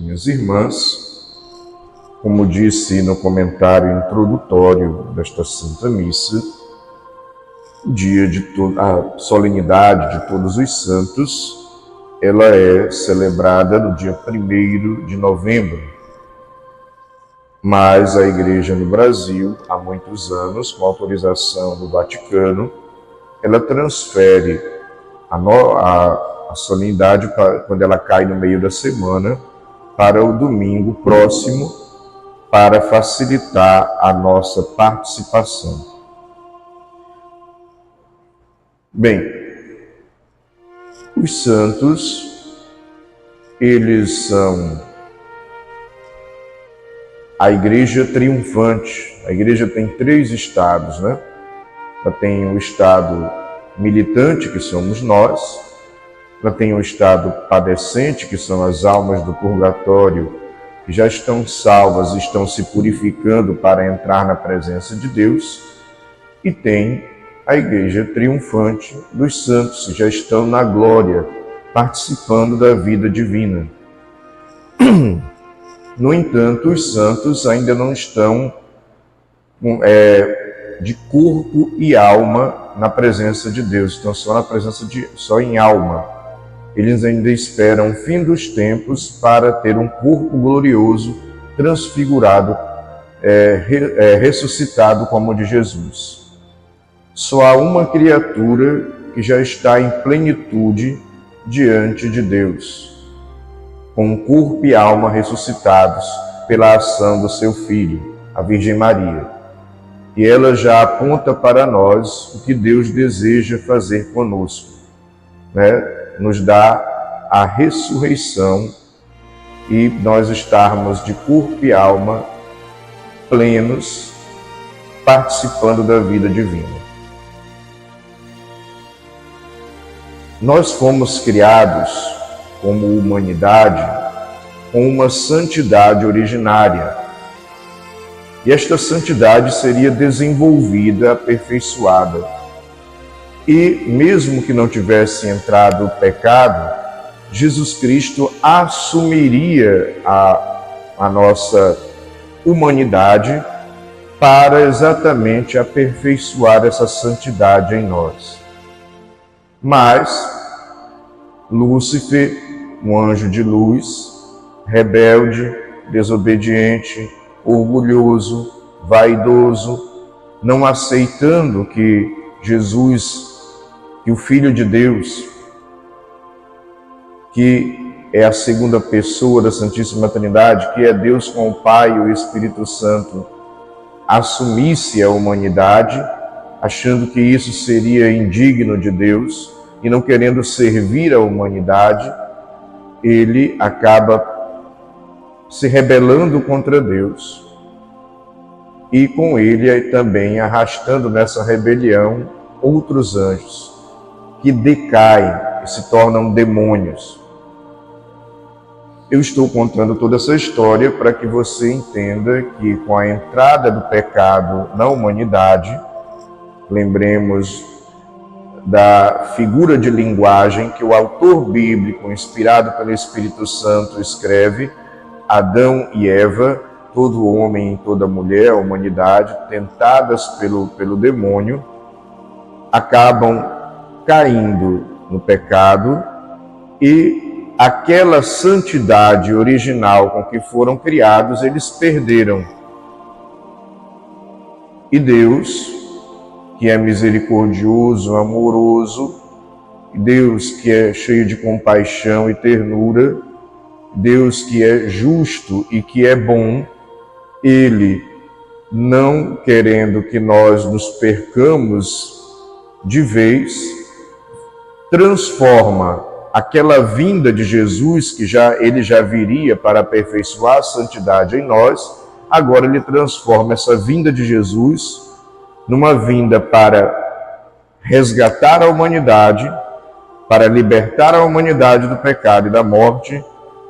minhas irmãs, como disse no comentário introdutório desta Santa Missa, a solenidade de Todos os Santos, ela é celebrada no dia 1º de novembro. Mas a Igreja no Brasil, há muitos anos, com autorização do Vaticano, ela transfere a solenidade, quando ela cai no meio da semana, para o domingo próximo, para facilitar a nossa participação. Bem, os santos, eles são a Igreja triunfante. A Igreja tem 3 estados, né? Ela tem o estado militante, que somos nós. Ela tem o estado padecente, que são as almas do purgatório, que já estão salvas e estão se purificando para entrar na presença de Deus. E tem a Igreja triunfante dos santos, que já estão na glória, participando da vida divina. No entanto, os santos ainda não estão de corpo e alma na presença de Deus, estão só em alma. Eles ainda esperam o fim dos tempos para ter um corpo glorioso, transfigurado, ressuscitado como o de Jesus. Só há uma criatura que já está em plenitude diante de Deus, com corpo e alma ressuscitados pela ação do seu Filho, a Virgem Maria. E ela já aponta para nós o que Deus deseja fazer conosco, né? Nos dá a ressurreição e nós estarmos de corpo e alma plenos, participando da vida divina. Nós fomos criados como humanidade com uma santidade originária. E esta santidade seria desenvolvida, aperfeiçoada. E mesmo que não tivesse entrado o pecado, Jesus Cristo assumiria a nossa humanidade para exatamente aperfeiçoar essa santidade em nós. Mas Lúcifer, um anjo de luz, rebelde, desobediente, orgulhoso, vaidoso, não aceitando que Jesus, que o Filho de Deus, que é a segunda pessoa da Santíssima Trindade, que é Deus com o Pai e o Espírito Santo, assumisse a humanidade, achando que isso seria indigno de Deus e não querendo servir a humanidade, ele acaba se rebelando contra Deus e com ele também arrastando nessa rebelião outros anjos que decaem e se tornam demônios. Eu estou contando toda essa história para que você entenda que com a entrada do pecado na humanidade, lembremos da figura de linguagem que o autor bíblico, inspirado pelo Espírito Santo, escreve: Adão e Eva, todo homem e toda mulher, a humanidade, tentadas pelo demônio, acabam caindo no pecado e aquela santidade original com que foram criados, eles perderam. E Deus, que é misericordioso, amoroso, Deus que é cheio de compaixão e ternura, Deus que é justo e que é bom, Ele, não querendo que nós nos percamos de vez, transforma aquela vinda de Jesus, que ele já viria para aperfeiçoar a santidade em nós, agora Ele transforma essa vinda de Jesus numa vinda para resgatar a humanidade, para libertar a humanidade do pecado e da morte,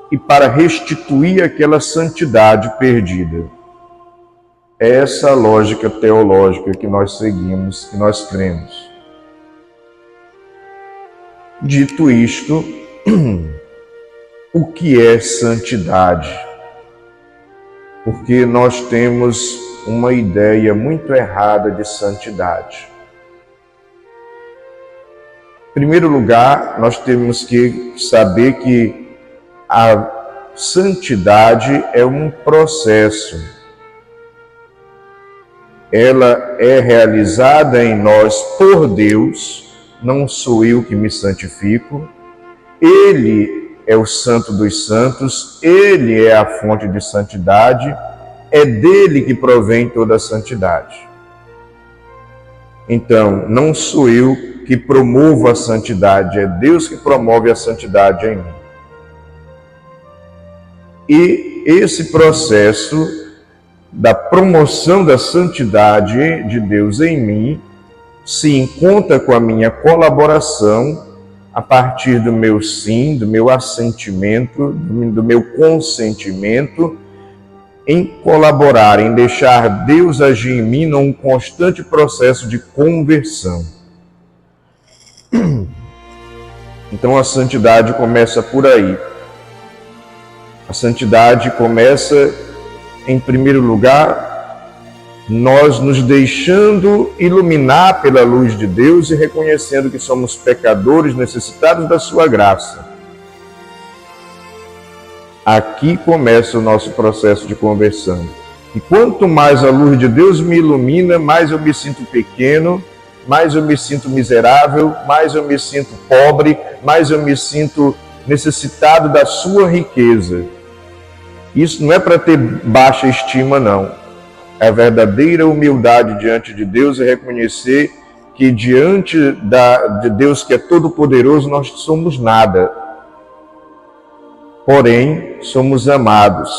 e para restituir aquela santidade perdida. É essa a lógica teológica que nós seguimos, que nós cremos. Dito isto, o que é santidade, porque nós temos uma ideia muito errada de santidade. Em primeiro lugar, nós temos que saber que a santidade é um processo. Ela é realizada em nós por Deus, não sou eu que me santifico. Ele é o Santo dos Santos, Ele é a fonte de santidade, é dele que provém toda a santidade. Então, não sou eu que promovo a santidade, é Deus que promove a santidade em mim. E esse processo da promoção da santidade de Deus em mim se encontra com a minha colaboração a partir do meu sim, do meu assentimento, do meu consentimento em colaborar, em deixar Deus agir em mim num constante processo de conversão. Então a santidade começa por aí. A santidade começa, em primeiro lugar, nós nos deixando iluminar pela luz de Deus e reconhecendo que somos pecadores necessitados da sua graça. Aqui começa o nosso processo de conversão. E quanto mais a luz de Deus me ilumina, mais eu me sinto pequeno, mais eu me sinto miserável, mais eu me sinto pobre, mais eu me sinto necessitado da sua riqueza. Isso não é para ter baixa estima, não. É a verdadeira humildade diante de Deus e reconhecer que diante de Deus que é todo-poderoso, nós somos nada. Porém, somos amados.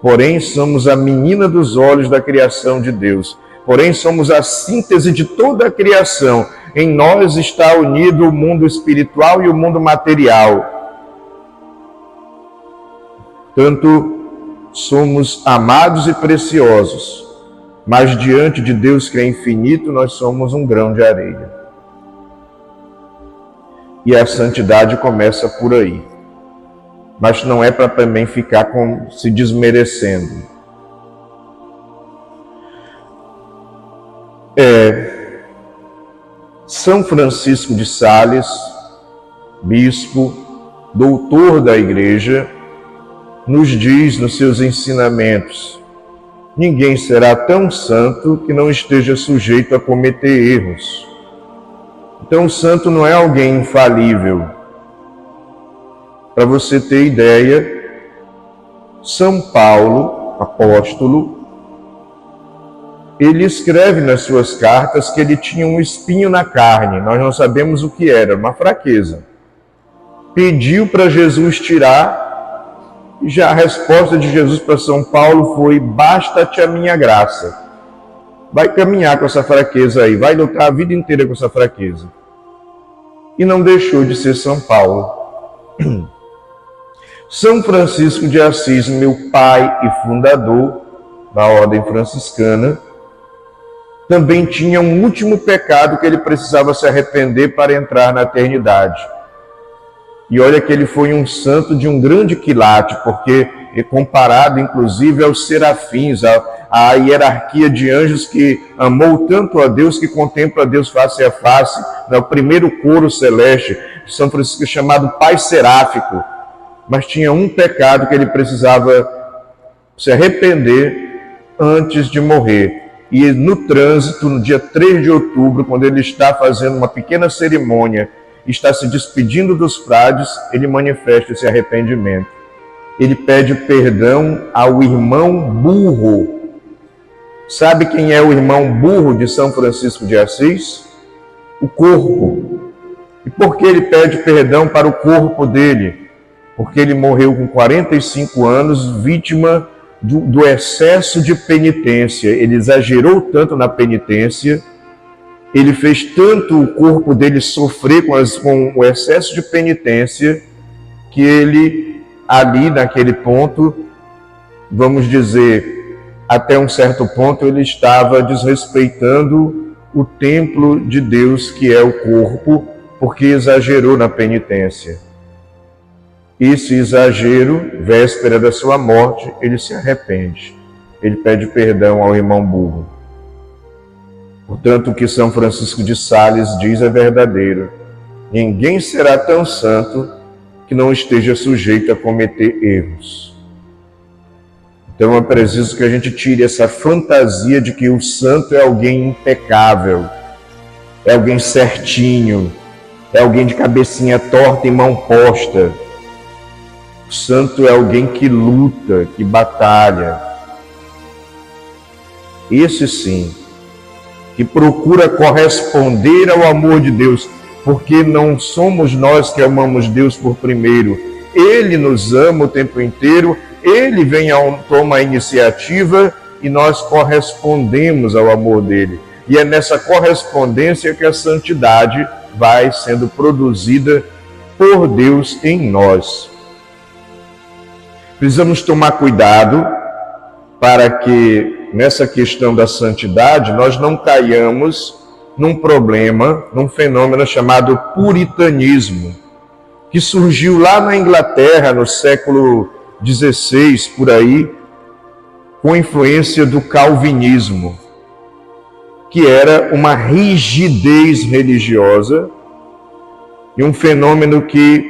Porém, somos a menina dos olhos da criação de Deus. Porém, somos a síntese de toda a criação. Em nós está unido o mundo espiritual e o mundo material. Tanto somos amados e preciosos, mas diante de Deus que é infinito, nós somos um grão de areia. E a santidade começa por aí. Mas não é para também ficar se desmerecendo. São Francisco de Sales, bispo, doutor da Igreja, nos diz nos seus ensinamentos: ninguém será tão santo que não esteja sujeito a cometer erros. Então, o santo não é alguém infalível. Para você ter ideia, São Paulo, apóstolo, ele escreve nas suas cartas que ele tinha um espinho na carne. Nós não sabemos o que era, uma fraqueza. Pediu para Jesus tirar. Já a resposta de Jesus para São Paulo foi: basta-te a minha graça. Vai caminhar com essa fraqueza aí, vai lutar a vida inteira com essa fraqueza. E não deixou de ser São Paulo. São Francisco de Assis, meu pai e fundador da ordem franciscana, também tinha um último pecado que ele precisava se arrepender para entrar na eternidade. E olha que ele foi um santo de um grande quilate, porque é comparado inclusive aos serafins, à hierarquia de anjos que amou tanto a Deus que contempla a Deus face a face, no primeiro coro celeste. São Francisco é chamado Pai Seráfico, mas tinha um pecado que ele precisava se arrepender antes de morrer. E no trânsito, no dia 3 de outubro, quando ele está fazendo uma pequena cerimônia, está se despedindo dos frades, ele manifesta esse arrependimento. Ele pede perdão ao irmão burro. Sabe quem é o irmão burro de São Francisco de Assis? O corpo. E por que ele pede perdão para o corpo dele? Porque ele morreu com 45 anos, vítima do excesso de penitência. Ele exagerou tanto na penitência, ele fez tanto o corpo dele sofrer com o excesso de penitência, que ele, ali naquele ponto, vamos dizer, até um certo ponto, ele estava desrespeitando o templo de Deus, que é o corpo, porque exagerou na penitência. esse exagero, véspera da sua morte, ele se arrepende. Ele pede perdão ao irmão burro. Portanto, o que São Francisco de Sales diz é verdadeiro. Ninguém será tão santo que não esteja sujeito a cometer erros. Então é preciso que a gente tire essa fantasia de que o santo é alguém impecável, é alguém certinho, é alguém de cabecinha torta e mão posta. O santo é alguém que luta, que batalha. Esse sim, que procura corresponder ao amor de Deus, porque não somos nós que amamos Deus por primeiro. Ele nos ama o tempo inteiro, Ele toma a iniciativa e nós correspondemos ao amor dele. E é nessa correspondência que a santidade vai sendo produzida por Deus em nós. Precisamos tomar cuidado para que nessa questão da santidade nós não caiamos num problema, num fenômeno chamado puritanismo, que surgiu lá na Inglaterra no século XVI, por aí, com influência do calvinismo, que era uma rigidez religiosa e um fenômeno que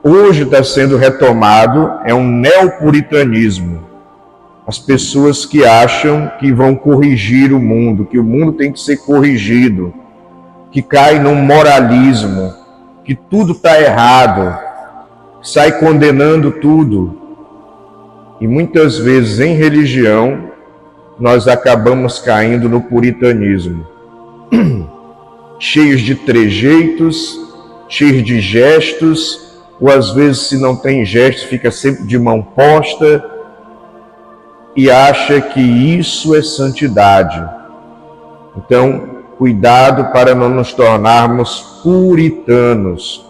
hoje está sendo retomado, é um neopuritanismo. As pessoas que acham que vão corrigir o mundo, que o mundo tem que ser corrigido, que cai num moralismo, que tudo está errado, sai condenando tudo. E muitas vezes em religião, nós acabamos caindo no puritanismo. Cheios de trejeitos, cheios de gestos, ou às vezes se não tem gestos, fica sempre de mão posta, e acha que isso é santidade. Então, cuidado para não nos tornarmos puritanos,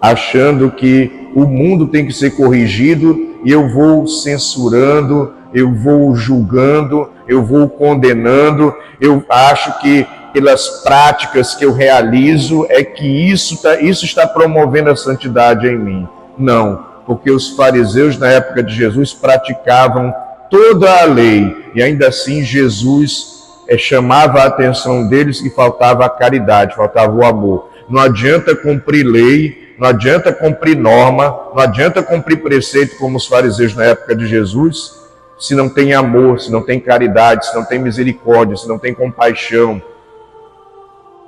achando que o mundo tem que ser corrigido e eu vou censurando, eu vou julgando, eu vou condenando, eu acho que pelas práticas que eu realizo é que isso está promovendo a santidade em mim. Não. Porque os fariseus na época de Jesus praticavam toda a lei e ainda assim Jesus chamava a atenção deles que faltava a caridade, faltava o amor. Não adianta cumprir lei, não adianta cumprir norma, não adianta cumprir preceito como os fariseus na época de Jesus, se não tem amor, se não tem caridade, se não tem misericórdia, se não tem compaixão.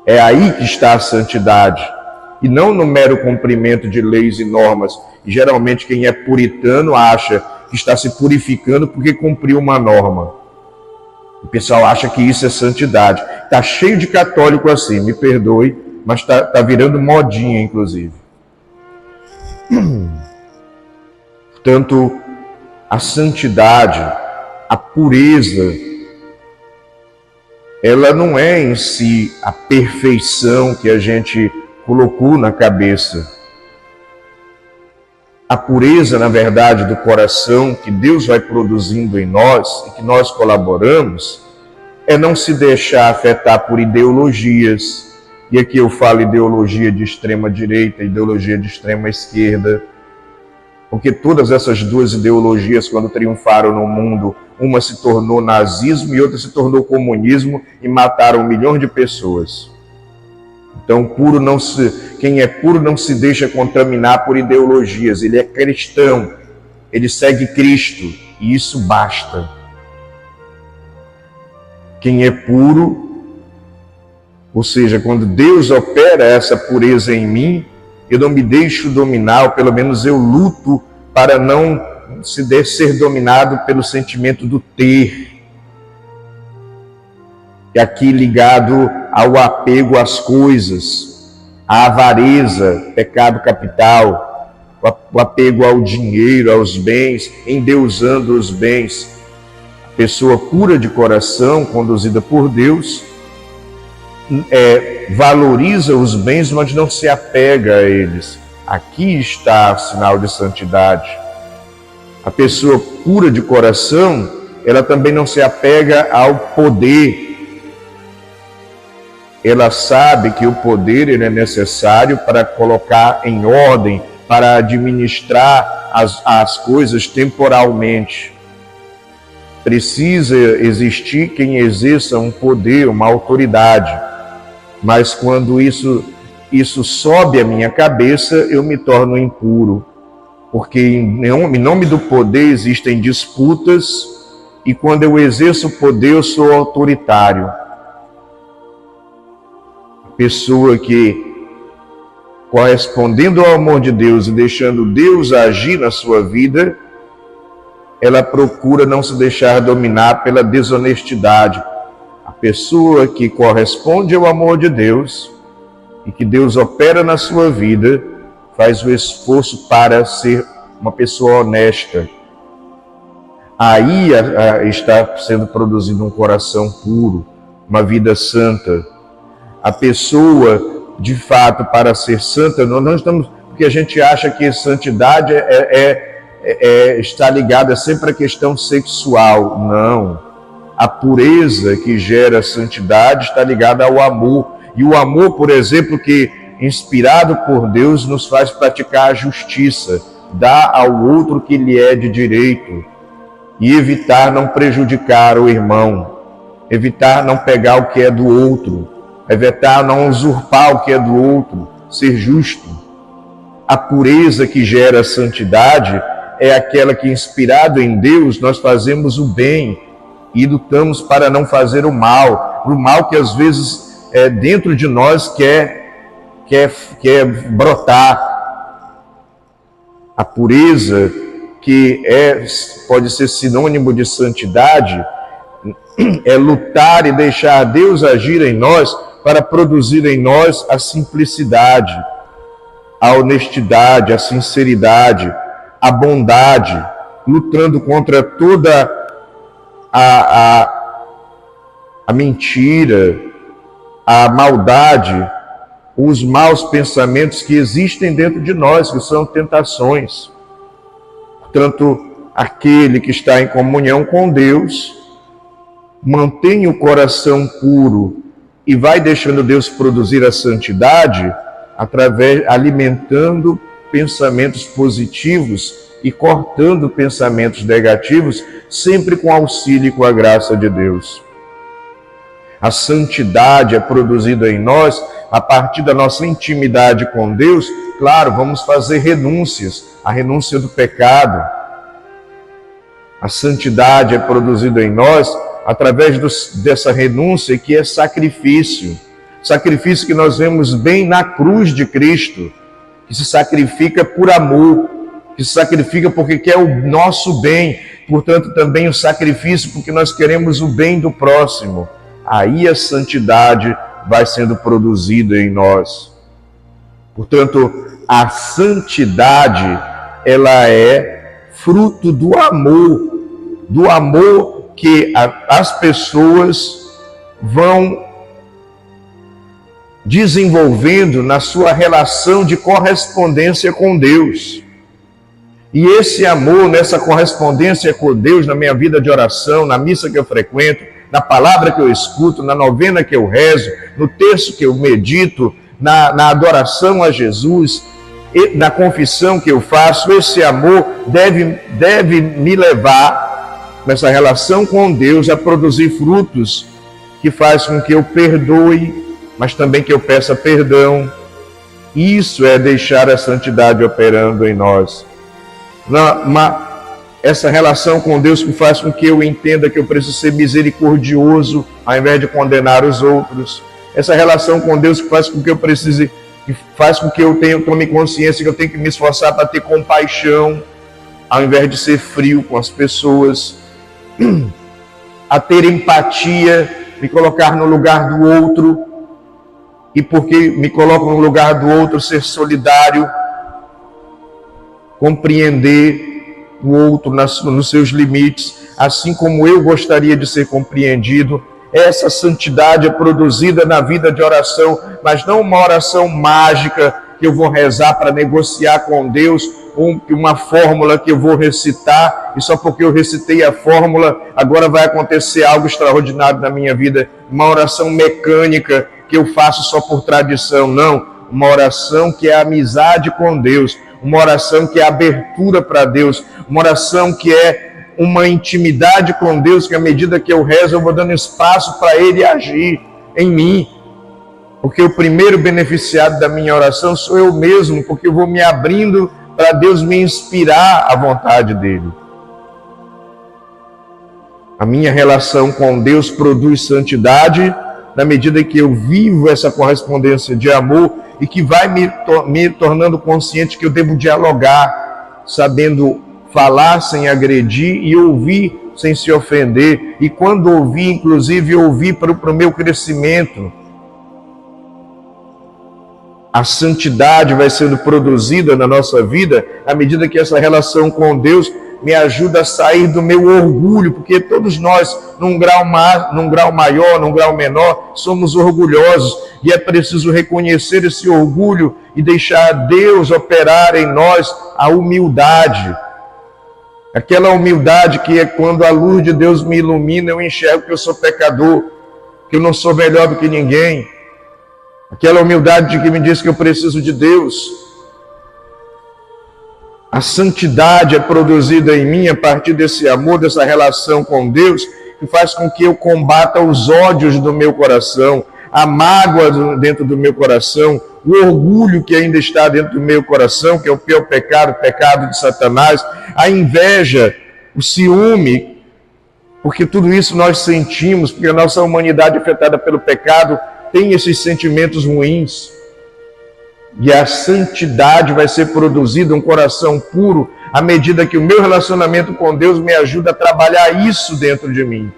É aí que está a santidade. E não no mero cumprimento de leis e normas. E geralmente quem é puritano acha que está se purificando porque cumpriu uma norma. O pessoal acha que isso é santidade. Está cheio de católico assim, me perdoe, mas está virando modinha, inclusive. Portanto, a santidade, a pureza, ela não é em si a perfeição que a gente colocou na cabeça. A pureza, na verdade, do coração que Deus vai produzindo em nós e que nós colaboramos, é não se deixar afetar por ideologias. E aqui eu falo ideologia de extrema direita, ideologia de extrema esquerda, porque todas essas duas ideologias, quando triunfaram no mundo, uma se tornou nazismo e outra se tornou comunismo e mataram milhões de pessoas. Então, quem é puro não se deixa contaminar por ideologias. Ele é cristão, ele segue Cristo e isso basta. Quem é puro, ou seja, quando Deus opera essa pureza em mim, eu não me deixo dominar, ou pelo menos eu luto para não ser dominado pelo sentimento do ter. E aqui ligado ao apego às coisas, à avareza, pecado capital, o apego ao dinheiro, aos bens, endeusando os bens. A pessoa pura de coração, conduzida por Deus, valoriza os bens, mas não se apega a eles. Aqui está o sinal de santidade. A pessoa pura de coração, ela também não se apega ao poder. Ela sabe que o poder ele é necessário para colocar em ordem, para administrar as coisas temporalmente. Precisa existir quem exerça um poder, uma autoridade. Mas quando isso sobe à minha cabeça, eu me torno impuro. Porque em nome do poder existem disputas, e quando eu exerço o poder, eu sou autoritário. A pessoa que, correspondendo ao amor de Deus e deixando Deus agir na sua vida, ela procura não se deixar dominar pela desonestidade. A pessoa que corresponde ao amor de Deus e que Deus opera na sua vida, faz o esforço para ser uma pessoa honesta. Aí está sendo produzido um coração puro, uma vida santa. A pessoa, de fato, para ser santa, não estamos, porque a gente acha que santidade está ligada sempre à questão sexual. Não. A pureza que gera santidade está ligada ao amor. E o amor, por exemplo, que inspirado por Deus, nos faz praticar a justiça, dar ao outro o que lhe é de direito e evitar não prejudicar o irmão, evitar não pegar o que é do outro, evitar não usurpar o que é do outro, ser justo. A pureza que gera santidade é aquela que, inspirado em Deus, nós fazemos o bem e lutamos para não fazer o mal que às vezes dentro de nós quer brotar. A pureza, que pode ser sinônimo de santidade, é lutar e deixar Deus agir em nós para produzir em nós a simplicidade, a honestidade, a sinceridade, a bondade, lutando contra toda a mentira, a maldade, os maus pensamentos que existem dentro de nós, que são tentações. Portanto, aquele que está em comunhão com Deus, mantém o coração puro e vai deixando Deus produzir a santidade, alimentando pensamentos positivos e cortando pensamentos negativos, sempre com auxílio e com a graça de Deus. A santidade é produzida em nós a partir da nossa intimidade com Deus. Claro, vamos fazer renúncias, a renúncia do pecado. A santidade é produzida em nós através dessa renúncia, que é sacrifício. Sacrifício que nós vemos bem na cruz de Cristo, que se sacrifica por amor, que se sacrifica porque quer o nosso bem, portanto também o sacrifício porque nós queremos o bem do próximo. Aí a santidade vai sendo produzida em nós. Portanto, a santidade, ela é fruto do amor que as pessoas vão desenvolvendo na sua relação de correspondência com Deus. E esse amor, nessa correspondência com Deus, na minha vida de oração, na missa que eu frequento, na palavra que eu escuto, na novena que eu rezo, no terço que eu medito, na adoração a Jesus, na confissão que eu faço, esse amor deve me levar, nessa relação com Deus, a produzir frutos que faz com que eu perdoe, mas também que eu peça perdão. Isso é deixar a santidade operando em nós. Essa relação com Deus que faz com que eu entenda que eu preciso ser misericordioso ao invés de condenar os outros. Essa relação com Deus que faz com que eu tome consciência que eu tenho que me esforçar para ter compaixão ao invés de ser frio com as pessoas. A ter empatia, me colocar no lugar do outro, e porque me coloco no lugar do outro, ser solidário, compreender o outro nos seus limites, assim como eu gostaria de ser compreendido. Essa santidade é produzida na vida de oração, mas não uma oração mágica que eu vou rezar para negociar com Deus, ou uma fórmula que eu vou recitar, e só porque eu recitei a fórmula, agora vai acontecer algo extraordinário na minha vida. Uma oração mecânica que eu faço só por tradição. Não, uma oração que é amizade com Deus, uma oração que é abertura para Deus, uma oração que é uma intimidade com Deus, que à medida que eu rezo, eu vou dando espaço para Ele agir em mim. Porque o primeiro beneficiado da minha oração sou eu mesmo, porque eu vou me abrindo para Deus me inspirar à vontade dEle. A minha relação com Deus produz santidade na medida que eu vivo essa correspondência de amor e que vai me tornando consciente que eu devo dialogar, sabendo falar sem agredir e ouvir sem se ofender. E quando ouvir, inclusive, ouvir para o meu crescimento. A santidade vai sendo produzida na nossa vida à medida que essa relação com Deus me ajuda a sair do meu orgulho, porque todos nós, num grau maior, num grau menor, somos orgulhosos e é preciso reconhecer esse orgulho e deixar Deus operar em nós a humildade. Aquela humildade que é quando a luz de Deus me ilumina, eu enxergo que eu sou pecador, que eu não sou melhor do que ninguém. Aquela humildade que me diz que eu preciso de Deus. A santidade é produzida em mim a partir desse amor, dessa relação com Deus, que faz com que eu combata os ódios do meu coração, a mágoa dentro do meu coração, o orgulho que ainda está dentro do meu coração, que é o pior pecado, o pecado de Satanás, a inveja, o ciúme, porque tudo isso nós sentimos, porque a nossa humanidade afetada pelo pecado tem esses sentimentos ruins. E a santidade vai ser produzida, um coração puro, à medida que o meu relacionamento com Deus me ajuda a trabalhar isso dentro de mim.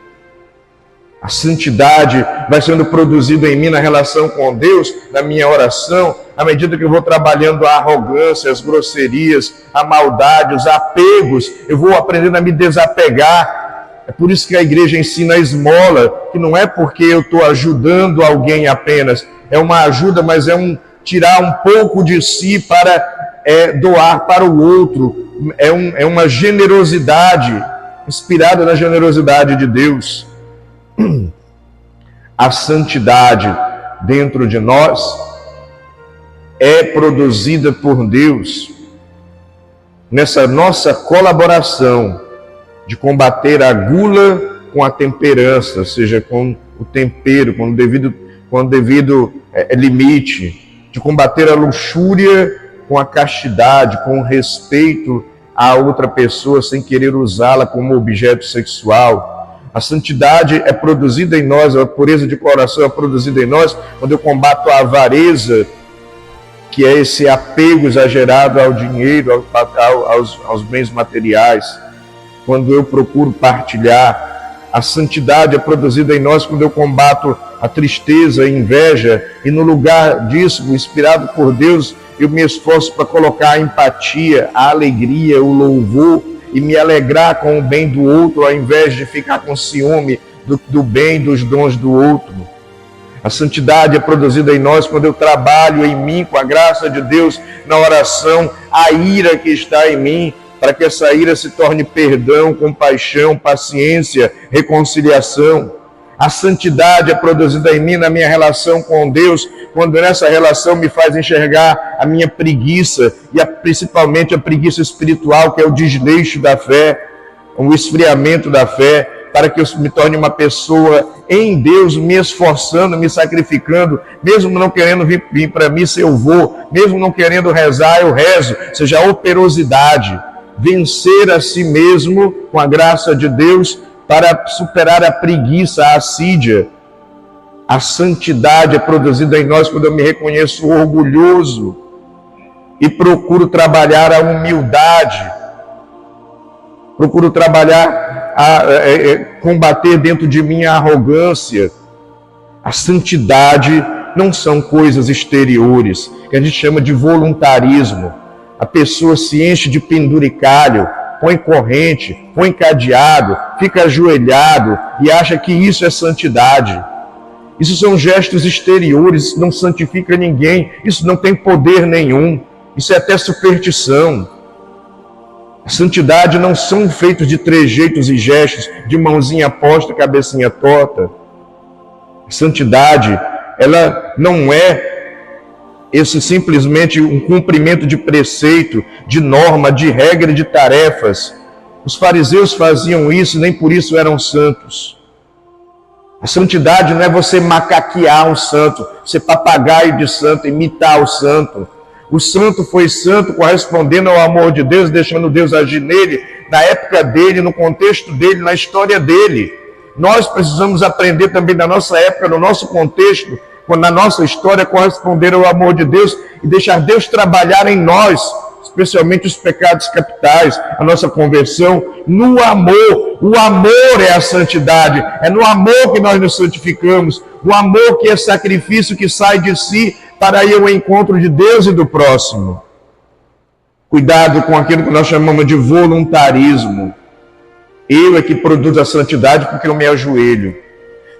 A santidade vai sendo produzida em mim na relação com Deus, na minha oração, à medida que eu vou trabalhando a arrogância, as grosserias, a maldade, os apegos, eu vou aprendendo a me desapegar. É por isso que a igreja ensina a esmola, que não é porque eu estou ajudando alguém apenas, é uma ajuda, mas é tirar um pouco de si para doar para o outro. É uma generosidade, inspirada na generosidade de Deus. A santidade dentro de nós é produzida por Deus nessa nossa colaboração de combater a gula com a temperança, ou seja, com o tempero, com o devido limite, de combater a luxúria com a castidade, com o respeito a outra pessoa sem querer usá-la como objeto sexual. A santidade é produzida em nós, a pureza de coração é produzida em nós quando eu combato a avareza, que é esse apego exagerado ao dinheiro, aos bens materiais. Quando eu procuro partilhar. A santidade é produzida em nós quando eu combato a tristeza, a inveja, e no lugar disso, inspirado por Deus, eu me esforço para colocar a empatia, a alegria, o louvor, e me alegrar com o bem do outro, ao invés de ficar com ciúme do bem, dos dons do outro. A santidade é produzida em nós quando eu trabalho em mim, com a graça de Deus, na oração, a ira que está em mim, para que essa ira se torne perdão, compaixão, paciência, reconciliação. A santidade é produzida em mim na minha relação com Deus, quando nessa relação me faz enxergar a minha preguiça, e principalmente a preguiça espiritual, que é o desleixo da fé, o esfriamento da fé, para que eu me torne uma pessoa em Deus, me esforçando, me sacrificando, mesmo não querendo vir para missa, eu vou, mesmo não querendo rezar, eu rezo, ou seja, a operosidade. Vencer a si mesmo com a graça de Deus para superar a preguiça, a assídia. A santidade é produzida em nós quando eu me reconheço orgulhoso e procuro trabalhar a humildade, procuro trabalhar, combater dentro de mim a arrogância. A santidade não são coisas exteriores, que a gente chama de voluntarismo. A pessoa se enche de penduricalho, põe corrente, põe cadeado, fica ajoelhado e acha que isso é santidade. Isso são gestos exteriores, isso não santifica ninguém, isso não tem poder nenhum, isso é até superstição. A santidade não são feitos de trejeitos e gestos, de mãozinha posta, cabecinha torta. A santidade, ela não é esse simplesmente um cumprimento de preceito, de norma, de regra, de tarefas. Os fariseus faziam isso e nem por isso eram santos. A santidade não é você macaquear um santo, ser papagaio de santo, imitar o santo. O santo foi santo correspondendo ao amor de Deus, deixando Deus agir nele, na época dele, no contexto dele, na história dele. Nós precisamos aprender também na nossa época, no nosso contexto, na nossa história, corresponder ao amor de Deus e deixar Deus trabalhar em nós, especialmente os pecados capitais, a nossa conversão, no amor. O amor é a santidade, é no amor que nós nos santificamos, o amor que é sacrifício que sai de si para ir ao encontro de Deus e do próximo. Cuidado com aquilo que nós chamamos de voluntarismo. Eu é que produzo a santidade porque eu me ajoelho.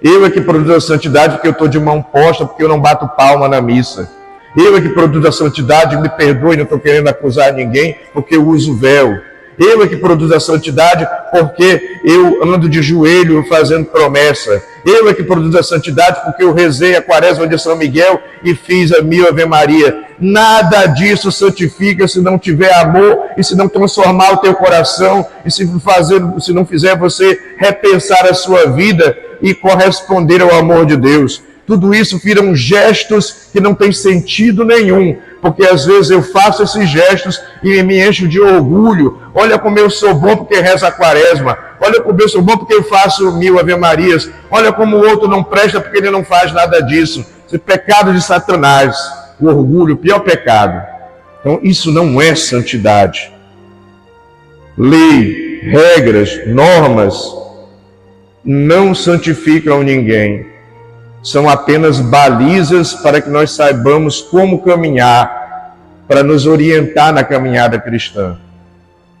Eu é que produzo a santidade porque eu estou de mão posta, porque eu não bato palma na missa. Eu é que produzo a santidade, me perdoe, não estou querendo acusar ninguém, porque eu uso véu. Eu é que produzo a santidade porque eu ando de joelho fazendo promessa. Eu é que produzo a santidade porque eu rezei a quaresma de São Miguel e fiz a 1000 Ave Maria. Nada disso santifica se não tiver amor e se não transformar o teu coração e se não fizer você repensar a sua vida e corresponder ao amor de Deus. Tudo isso viram gestos que não têm sentido nenhum, porque às vezes eu faço esses gestos e me encho de orgulho. Olha como eu sou bom porque rezo a quaresma. Olha como eu sou bom porque eu faço 1000 Ave Marias. Olha como o outro não presta porque ele não faz nada disso. Esse pecado de Satanás, o orgulho, o pior pecado. Então isso não é santidade. Lei, regras, normas não santificam ninguém. São apenas balizas para que nós saibamos como caminhar, para nos orientar na caminhada cristã.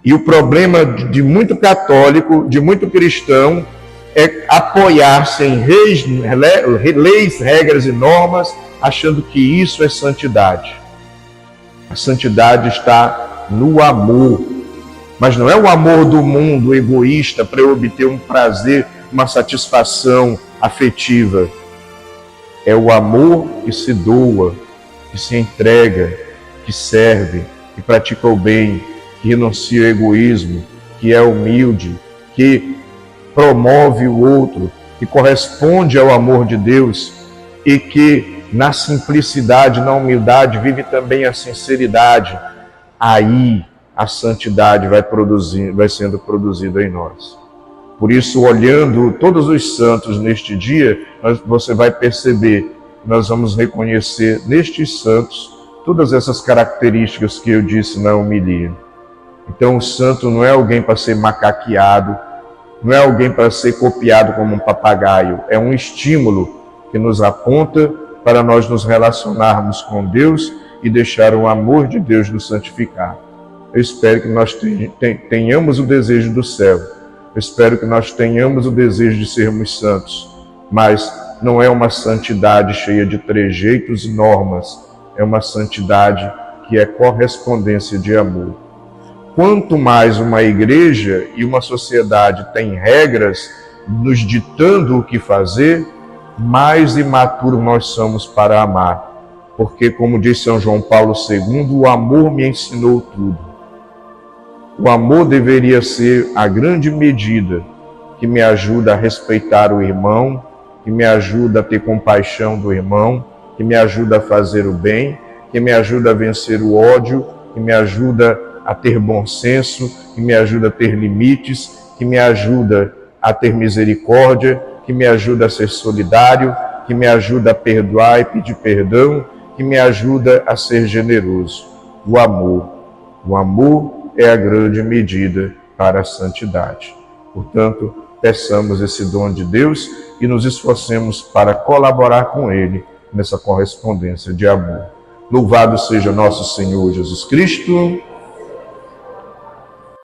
E o problema de muito católico, de muito cristão, é apoiar-se em leis, regras e normas, achando que isso é santidade. A santidade está no amor, mas não é o amor do mundo egoísta para eu obter um prazer, uma satisfação afetiva. É o amor que se doa, que se entrega, que serve, que pratica o bem, que renuncia ao egoísmo, que é humilde, que promove o outro, que corresponde ao amor de Deus e que na simplicidade, na humildade, vive também a sinceridade. Aí a santidade vai sendo produzida em nós. Por isso, olhando todos os santos neste dia, você vai perceber que nós vamos reconhecer nestes santos todas essas características que eu disse na homilia. Então, o santo não é alguém para ser macaqueado, não é alguém para ser copiado como um papagaio, é um estímulo que nos aponta para nós nos relacionarmos com Deus e deixar o amor de Deus nos santificar. Eu espero que nós tenhamos o desejo do céu. Eu espero que nós tenhamos o desejo de sermos santos, mas não é uma santidade cheia de trejeitos e normas, é uma santidade que é correspondência de amor. Quanto mais uma igreja e uma sociedade tem regras nos ditando o que fazer, mais imaturo nós somos para amar. Porque, como diz São João Paulo II, o amor me ensinou tudo. O amor deveria ser a grande medida que me ajuda a respeitar o irmão, que me ajuda a ter compaixão do irmão, que me ajuda a fazer o bem, que me ajuda a vencer o ódio, que me ajuda a ter bom senso, que me ajuda a ter limites, que me ajuda a ter misericórdia, que me ajuda a ser solidário, que me ajuda a perdoar e pedir perdão, que me ajuda a ser generoso. O amor. O amor é a grande medida para a santidade. Portanto, peçamos esse dom de Deus e nos esforcemos para colaborar com Ele nessa correspondência de amor. Louvado seja nosso Senhor Jesus Cristo.